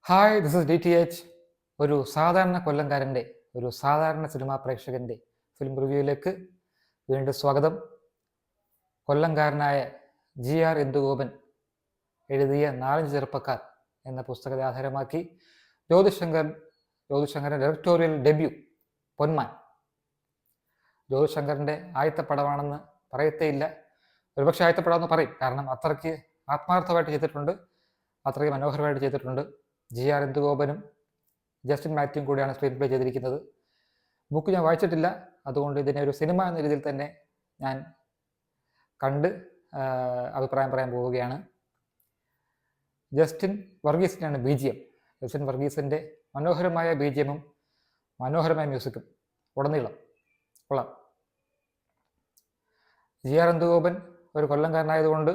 Hi, this is DTH. ഒരു സാധാരണ കൊല്ലംകാരൻ്റെ ഒരു സാധാരണ സിനിമാ പ്രേക്ഷകൻ്റെ ഫിലിം റിവ്യൂയിലേക്ക് വീണ്ടും സ്വാഗതം. കൊല്ലംകാരനായ GR ഇന്ദുഗോപൻ എഴുതിയ 4 ചെറുപ്പക്കാർ എന്ന പുസ്തകത്തെ ആധാരമാക്കി ജ്യോതിശങ്കറിൻ്റെ ഡയറക്ടോറിയൽ ഡെബ്യൂ പൊന്മാൻ. ജ്യോതിശങ്കറിൻ്റെ ആദ്യത്തെ പടമാണെന്ന് പറയത്തേയില്ല, ഒരുപക്ഷെ ആദ്യത്തെ പടമെന്ന് പറയും. കാരണം അത്രയ്ക്ക് ആത്മാർത്ഥമായിട്ട് ചെയ്തിട്ടുണ്ട്, അത്രയ്ക്ക് മനോഹരമായിട്ട് ചെയ്തിട്ടുണ്ട്. GR ഇന്ദുഗോപനും ജസ്റ്റിൻ മാത്യുവും കൂടിയാണ് സ്ക്രീൻ പ്ലേ ചെയ്തിരിക്കുന്നത്. ബുക്ക് ഞാൻ വായിച്ചിട്ടില്ല, അതുകൊണ്ട് ഇതിനെ ഒരു സിനിമ എന്ന രീതിയിൽ തന്നെ ഞാൻ കണ്ട് അഭിപ്രായം പറയാൻ പോവുകയാണ്. ജസ്റ്റിൻ വർഗീസിനാണ് BGM. ജസ്റ്റിൻ വർഗീസിൻ്റെ മനോഹരമായ BGMും മനോഹരമായ മ്യൂസിക്കും ഉടനീളം കൊള്ളാം. GR ഇന്ദുഗോപൻ ഒരു കൊല്ലംകാരനായതുകൊണ്ട്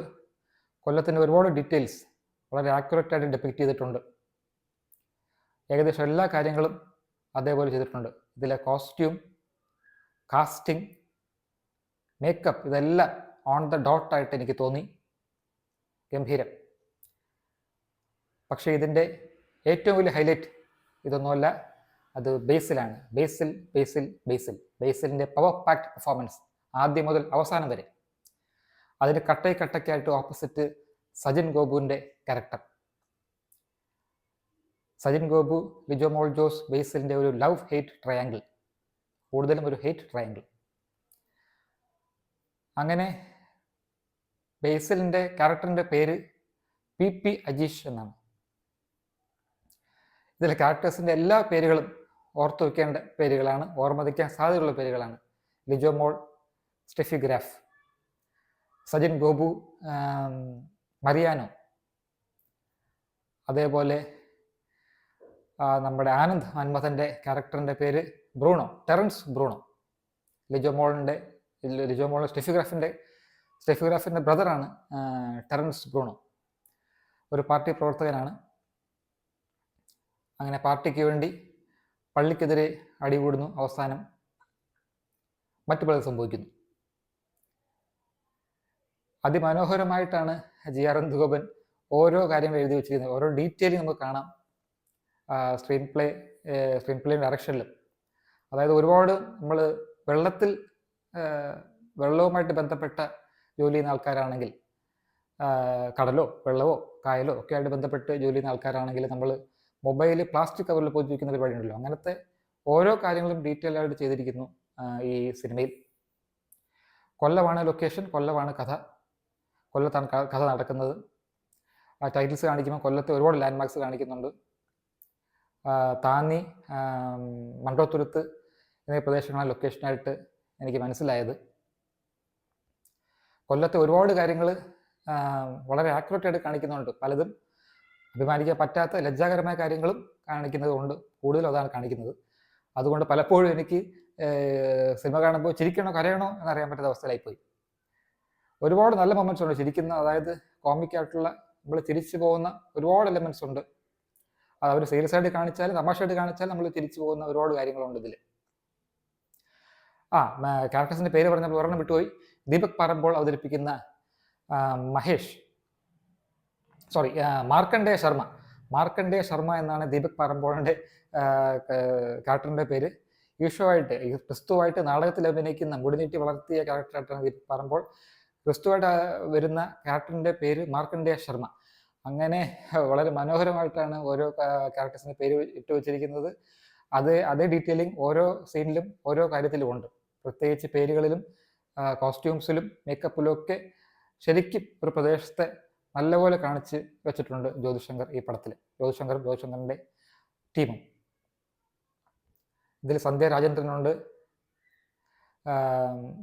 കൊല്ലത്തിൻ്റെ ഒരുപാട് ഡീറ്റെയിൽസ് വളരെ ആക്യുറേറ്റായിട്ട് ഡെപ്പിക്റ്റ് ചെയ്തിട്ടുണ്ട്. ഏകദേശം എല്ലാ കാര്യങ്ങളും അതേപോലെ ചെയ്തിട്ടുണ്ട്. ഇതിലെ കോസ്റ്റ്യൂം, കാസ്റ്റിംഗ്, മേക്കപ്പ് ഇതെല്ലാം ഓൺ ദ ഡോട്ടായിട്ട് എനിക്ക് തോന്നി. ഗംഭീരം. പക്ഷേ ഇതിൻ്റെ ഏറ്റവും വലിയ ഹൈലൈറ്റ് ഇതൊന്നുമല്ല, അത് ബേസിലാണ്. ബേസിലിൻ്റെ പവർ പാക്ട് പെർഫോമൻസ് ആദ്യം മുതൽ അവസാനം വരെ. അതിന് കട്ടയ്ക്കായിട്ട് ഓപ്പോസിറ്റ് സജിൻ ഗോപുവിൻ്റെ ക്യാരക്ടർ. സജിൻ ഗോപു, ലിജോ മോൾ ജോസ്, ബേസിലിൻ്റെ ഒരു ലവ് ഹെയ്റ്റ് ട്രയാങ്കിൾ, കൂടുതലും ഒരു ഹെയ്റ്റ് ട്രയാങ്കിൾ. അങ്ങനെ ബേസിലിൻ്റെ ക്യാരക്ടറിൻ്റെ പേര് PP അജീഷ് എന്നാണ്. ഇതിലെ ക്യാരക്ടേഴ്സിൻ്റെ എല്ലാ പേരുകളും ഓർത്തു വയ്ക്കേണ്ട പേരുകളാണ്, ഓർമ്മതിക്കാൻ സാധ്യതയുള്ള പേരുകളാണ്. Lijo Mol Steffi Graf, Sajin Gopu Mariano, അതേപോലെ നമ്മുടെ ആനന്ദ് മന്മഥൻ്റെ ക്യാരക്ടറിൻ്റെ പേര് ബ്രൂണോ, ടെറൻസ് ബ്രൂണോ. ലിജോ മോളിൻ്റെ സ്റ്റെഫി ഗ്രാഫിൻ്റെ ബ്രദറാണ് ടെറൻസ് ബ്രൂണോ. ഒരു പാർട്ടി പ്രവർത്തകനാണ്. അങ്ങനെ പാർട്ടിക്ക് വേണ്ടി പള്ളിക്കെതിരെ അടികൂടുന്നു. അവസാനം മറ്റു പലതും സംഭവിക്കുന്നു. അതിമനോഹരമായിട്ടാണ് GR ഇന്ദുഗോപൻ ഓരോ കാര്യങ്ങൾ എഴുതി വെച്ചിരിക്കുന്നത്. ഓരോ ഡീറ്റെയിലിംഗ് നമുക്ക് കാണാം സ്ക്രീൻ പ്ലേ ഡയറക്ഷനിലും. അതായത് ഒരുപാട് നമ്മൾ വെള്ളവുമായിട്ട് ബന്ധപ്പെട്ട ജോലി ചെയ്യുന്ന ആൾക്കാരാണെങ്കിൽ, കടലോ വെള്ളമോ കായലോ ഒക്കെ ആയിട്ട് ബന്ധപ്പെട്ട് ജോലി ചെയ്യുന്ന ആൾക്കാരാണെങ്കിൽ നമ്മൾ മൊബൈൽ പ്ലാസ്റ്റിക് കവറിൽ പോയി വയ്ക്കുന്ന പരിപാടി ഉണ്ടല്ലോ. അങ്ങനത്തെ ഓരോ കാര്യങ്ങളും ഡീറ്റെയിൽ ആയിട്ട് ചെയ്തിരിക്കുന്നു ഈ സിനിമയിൽ. കൊല്ലമാണ് ലൊക്കേഷൻ, കൊല്ലമാണ് കഥ, കൊല്ലത്താണ് കഥ നടക്കുന്നത്. ടൈറ്റിൽസ് കാണിക്കുമ്പോൾ കൊല്ലത്തെ ഒരുപാട് ലാൻഡ്മാർക്സ് കാണിക്കുന്നുണ്ട്. താന്നി, മണ്ടോത്തുരുത്ത് എന്നീ പ്രദേശങ്ങളാണ് ലൊക്കേഷനായിട്ട് എനിക്ക് മനസ്സിലായത്. കൊല്ലത്തെ ഒരുപാട് കാര്യങ്ങൾ വളരെ ആക്യുറേറ്റായിട്ട് കാണിക്കുന്നുണ്ട്. പലതും അഭിമാനിക്കാൻ പറ്റാത്ത ലജ്ജാകരമായ കാര്യങ്ങളും കാണിക്കുന്നതുകൊണ്ട് കൂടുതലും അതാണ് കാണിക്കുന്നത്. അതുകൊണ്ട് പലപ്പോഴും എനിക്ക് സിനിമ കാണുമ്പോൾ ചിരിക്കണോ കരയണോ എന്നറിയാൻ പറ്റാത്ത അവസ്ഥയിലായിപ്പോയി. ഒരുപാട് നല്ല മൊമെൻറ്റ്സ് ഉണ്ട് ചിരിക്കുന്ന, അതായത് കോമിക്കായിട്ടുള്ള നമ്മൾ തിരിച്ചു പോകുന്ന ഒരുപാട് എലമെൻറ്റ്സ് ഉണ്ട്. അത് അവർ സീരിയസ് ആയിട്ട് കാണിച്ചാലും തമാശയായിട്ട് കാണിച്ചാലും നമ്മൾ തിരിച്ചു പോകുന്ന ഒരുപാട് കാര്യങ്ങളുണ്ട് ഇതിൽ. ക്യാരക്ടേഴ്സിൻ്റെ പേര് പറഞ്ഞപ്പോൾ ഒരെണ്ണം വിട്ടുപോയി. ദീപക് പറമ്പോൾ അവതരിപ്പിക്കുന്ന മാർക്കണ്ഡേയ ശർമ്മ എന്നാണ് ദീപക് പറമ്പോളിൻ്റെ ക്യാരക്ടറിൻ്റെ പേര്. ക്രിസ്തുവായിട്ട് നാടകത്തിൽ അഭിനയിക്കുന്ന മുടിനീട്ടി വളർത്തിയ ക്യാരക്ടറായിട്ടാണ് ദീപക് പറമ്പോൾ. ക്രിസ്തുവായിട്ട് വരുന്ന ക്യാരക്ടറിൻ്റെ പേര് മാർക്കണ്ഡേയ ശർമ്മ. അങ്ങനെ വളരെ മനോഹരമായിട്ടാണ് ഓരോ ക്യാരക്ടേഴ്സിൻ്റെ പേര് ഇട്ട് വെച്ചിരിക്കുന്നത്. അതേ ഡീറ്റെയിലിംഗ് ഓരോ സീനിലും ഓരോ കാര്യത്തിലും ഉണ്ട്. പ്രത്യേകിച്ച് പേരുകളിലും കോസ്റ്റ്യൂംസിലും മേക്കപ്പിലും ഒക്കെ ശരിക്കും ഒരു പ്രദേശത്തെ നല്ലപോലെ കാണിച്ച് വെച്ചിട്ടുണ്ട് ജ്യോതിശങ്കർ ഈ പടത്തിൽ. ജ്യോതിശങ്കറിൻ്റെ ടീമും. ഇതിൽ സന്ധ്യ രാജേന്ദ്രനുണ്ട്,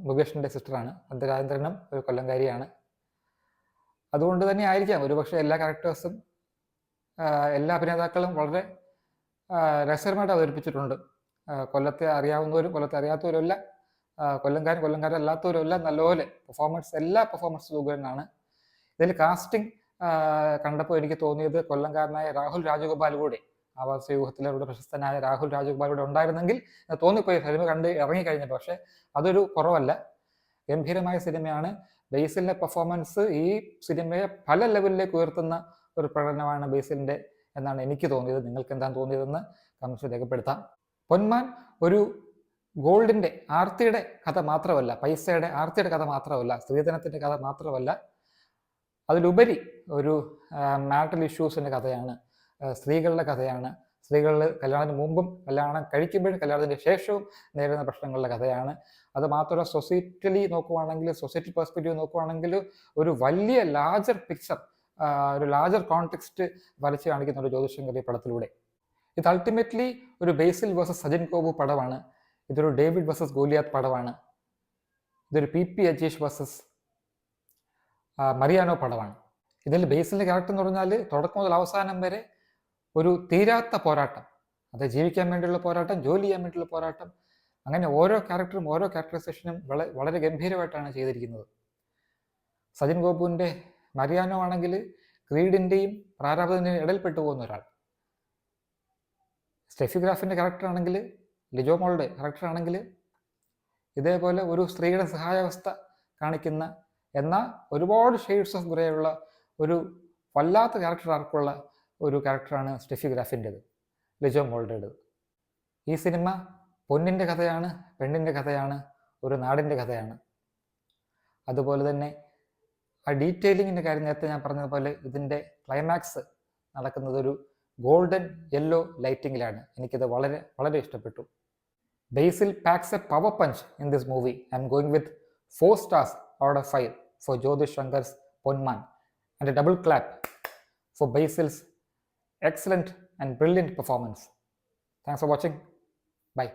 മുകേഷിൻ്റെ സിസ്റ്ററാണ്. സന്ധ്യ രാജേന്ദ്രനും ഒരു കൊല്ലംകാരിയാണ്. അതുകൊണ്ട് തന്നെ ആയിരിക്കാം ഒരുപക്ഷെ എല്ലാ ക്യാരക്ടേഴ്സും എല്ലാ അഭിനേതാക്കളും വളരെ രസകരമായിട്ട് അവതരിപ്പിച്ചിട്ടുണ്ട്. കൊല്ലത്തെ അറിയാവുന്നവരും കൊല്ലത്തെ അറിയാത്തവരും എല്ലാം, കൊല്ലംകാരല്ലാത്തവരും എല്ലാം നല്ലപോലെ എല്ലാ പെർഫോമൻസും സുഖകരനാണ്. ഇതിൽ കാസ്റ്റിംഗ് കണ്ടപ്പോൾ എനിക്ക് തോന്നിയത് കൊല്ലംകാരനായ രാഹുൽ രാജഗോപാൽ കൂടെ, ആവാസ വ്യൂഹത്തിലൂടെ പ്രശസ്തനായ രാഹുൽ രാജഗോപാൽ കൂടെ ഉണ്ടായിരുന്നെങ്കിൽ തോന്നിപ്പോയി സിനിമ കണ്ട് ഇറങ്ങിക്കഴിഞ്ഞപ്പോൾ. പക്ഷെ അതൊരു കുറവല്ല, ഗംഭീരമായ സിനിമയാണ്. ബേസിലിൻ്റെ പെർഫോമൻസ് ഈ സിനിമയെ പല ലെവലിലേക്ക് ഉയർത്തുന്ന ഒരു പ്രകടനമാണ് ബേസിലിൻ്റെ എന്നാണ് എനിക്ക് തോന്നിയത്. നിങ്ങൾക്ക് എന്താണ് തോന്നിയതെന്ന് കമൻസിൽ രേഖപ്പെടുത്താം. പൊന്മാൻ ഒരു ഗോൾഡിൻ്റെ ആർത്തിയുടെ കഥ മാത്രമല്ല, പൈസയുടെ ആർത്തിയുടെ കഥ മാത്രമല്ല, സ്ത്രീധനത്തിൻ്റെ കഥ മാത്രമല്ല, അതിലുപരി ഒരു മാരിറ്റൽ ഇഷ്യൂസിൻ്റെ കഥയാണ്, സ്ത്രീകളുടെ കഥയാണ്, സ്ത്രീകൾ കല്യാണത്തിന് മുമ്പും കല്യാണം കഴിക്കുമ്പോഴും കല്യാണത്തിന് ശേഷവും നേരിടുന്ന പ്രശ്നങ്ങളുടെ കഥയാണ്. അത് മാത്രമല്ല, സൊസൈറ്റലി നോക്കുവാണെങ്കിൽ, സൊസൈറ്റി പെർസ്പെക്റ്റീവ് നോക്കുവാണെങ്കിൽ ഒരു വലിയ ലാർജർ പിക്ചർ, ഒരു ലാർജർ കോണ്ടെക്സ്റ്റ് വരച്ച് കാണിക്കുന്ന ഒരു ജ്യോതിശങ്കരി പടത്തിലൂടെ. ഇത് അൾട്ടിമേറ്റ്ലി ഒരു ബേസിൽ വേഴ്സസ് സജിൻ ഗോപു പടമാണ്. ഇതൊരു ഡേവിഡ് വേഴ്സസ് ഗോലിയാത്ത് പടമാണ്. ഇതൊരു PP അജീഷ് വേഴ്സസ് മറിയാനോ പടമാണ്. ഇതിൽ ബേസിലിൻ്റെ ക്യാരക്ടർ എന്ന് പറഞ്ഞാൽ തുടക്കം മുതൽ അവസാനം വരെ ഒരു തീരാത്ത പോരാട്ടം. അത് ജീവിക്കാൻ വേണ്ടിയുള്ള പോരാട്ടം, ജോലി ചെയ്യാൻ വേണ്ടിയുള്ള പോരാട്ടം, അങ്ങനെ ഓരോ ക്യാരക്ടറും ഓരോ ക്യാരക്ടറൈസേഷനും വളരെ ഗംഭീരമായിട്ടാണ് ചെയ്തിരിക്കുന്നത്. സജിൻ ഗോപുവിൻ്റെ മറിയാനോ ആണെങ്കിൽ ഗ്രീഡിൻ്റെയും പ്രാരാബ്ധത്തിൻ്റെയും ഇടയിൽപ്പെട്ടു പോകുന്ന ഒരാൾ. സ്റ്റെഫി ഗ്രാഫിൻ്റെ ക്യാരക്ടറാണെങ്കിൽ, ലിജോ മോളുടെ ക്യാരക്ടറാണെങ്കിൽ ഇതേപോലെ ഒരു സ്ത്രീയുടെ സഹായാവസ്ഥ കാണിക്കുന്ന, എന്നാൽ ഒരുപാട് ഷെയ്ഡ്സ് ഓഫ് ഗ്രേ ഉള്ള ഒരു വല്ലാത്ത ക്യാരക്ടർ ആർക്കുള്ള ഒരു ക്യാരക്ടറാണ് സ്റ്റെഫി ഗ്രാഫിൻ്റെത്, ലിജോ മോളുടേത്. ഈ സിനിമ പൊന്നിൻ്റെ കഥയാണ്, പെണ്ണിൻ്റെ കഥയാണ്, ഒരു നാടിൻ്റെ കഥയാണ്. അതുപോലെ തന്നെ ആ ഡീറ്റെയിലിങ്ങിൻ്റെ കാര്യം നേരത്തെ ഞാൻ പറഞ്ഞതുപോലെ ഇതിൻ്റെ ക്ലൈമാക്സ് നടക്കുന്നത് ഒരു ഗോൾഡൻ യെല്ലോ ലൈറ്റിങ്ങിലാണ്. എനിക്കത് വളരെ ഇഷ്ടപ്പെട്ടു. Basil packs a power punch in this movie. I'm going with 4 stars out of 5 for Jyotish Shankar's Ponman, and a double clap for Basil's excellent and brilliant performance. Thanks for watching. Bye.